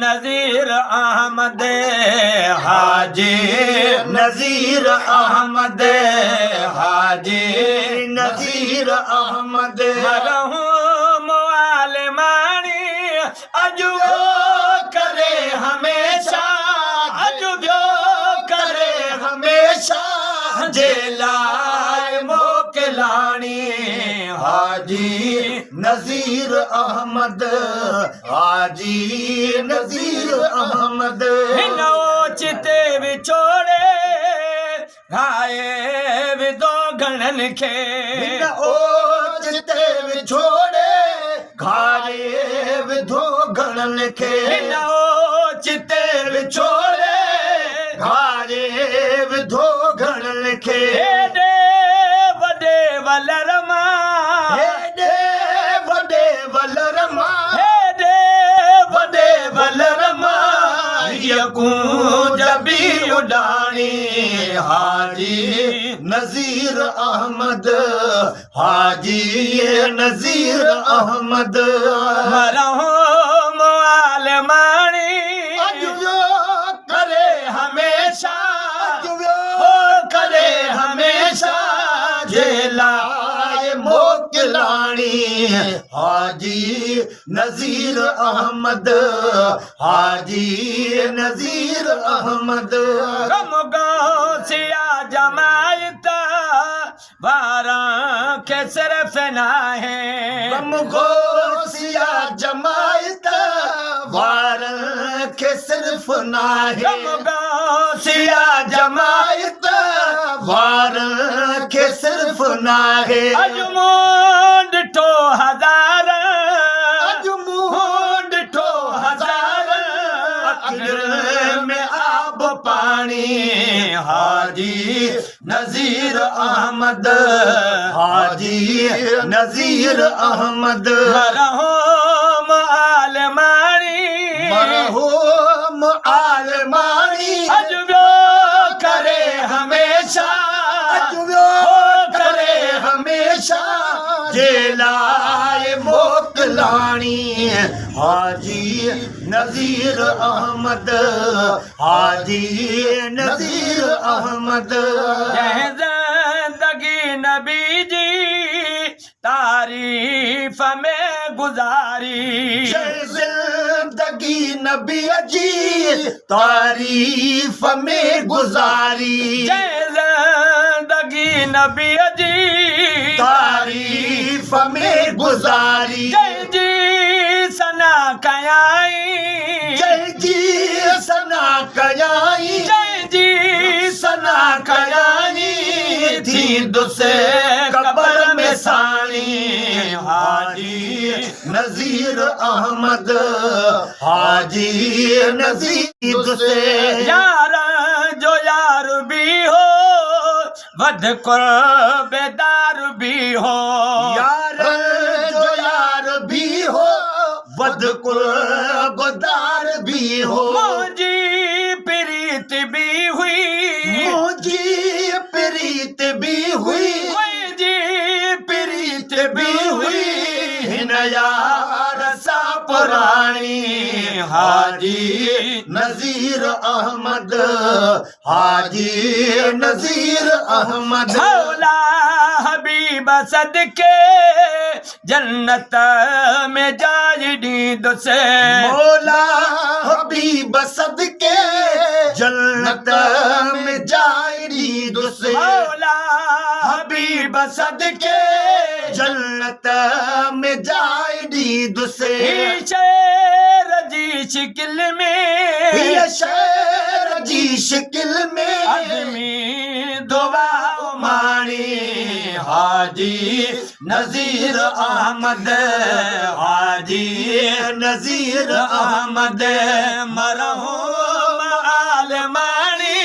नजीर अहमद हाजी नजीर अहमद हाजी नजीर अहमद मरहूम आलमानी अजुबो करे हमेशा अजुबो करे हमेशा जेलाए मोकलानी हाजी नजीर अहमद हाजी नजीर अहमद नोचते विछोड़े घाये विदो गणन खे ओचते विछोड़े घाये विदो गणन खे नोचते विछोड़े घाये विदो गणन खे वॾे वलरमा हेॾे वॾे वलरमा हेॾे वॾे वलरमा यकूं जबी उडाणी हाजी नजीर अहमद हाजी नजीर अहमद मरहूम आलमानी अजुबो करे हमेशा अजुबो करे हमेशा जेलाए मोकलानी हाजी नजीर अहमद हाजी नजीर अहमद कम गौसिया जमायत वारा के सिर्फ ना है कम गौसिया जमायत वारा के सिर्फ ना है कम गौसिया जमायत वारा के सिर्फ ना है अजमोंड ठो हजार अजमोंड ठो हजार अखिर में आब पानी हाजी नजीर अहमद हाजी नजीर अहमद मरहूम आलमानी मरहूम आलमानी अजुबो करे हमेशा अजुबो करे हमेशा जेलाए मोकलानी हाजी नजीर अहमद हाजी नजीर अहमद जिंदगी नबी जी तारीफ में गुजारी जिंदगी नबी जी तारीफ में गुजारी जिंदगी नबी जी तारीफ में गुजारी जय जी सना कयाई जय जी सना कयाई जय जी सना कयाई थी दुसे कब्र में सानी हाजी नजीर अहमद हाजी नजीर दुसे यार जो यार भी हो वध बेदार भी हो यार जो यार भी हो वध बेदार भी हो मुझी प्रीत भी हुई मुझी प्रीत भी हुई मुझी प्रीत भी हुई हिन यार सा पुरानी हाजी नजीर अहमद हाजी नजीर अहमद मौला हबीब सदके जन्नत में जाय दीद से मौला हबीब सदके जन्नत में जाय दीद से मौला हबीब सदके जन्नत में जाय दीद से शेर जी शिकिल में शेर जी शिकिल में आदमी दुआ मानी हाजी नजीर अहमद हाजी नजीर अहमद मरहूम आलमानी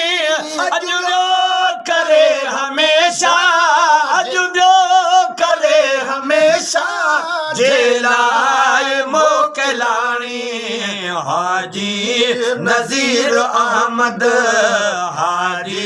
अजुबो करे हमेशा अजुबो करे हमेशा जेलाए मोकलानी हाजी नजीर अहमद हाजी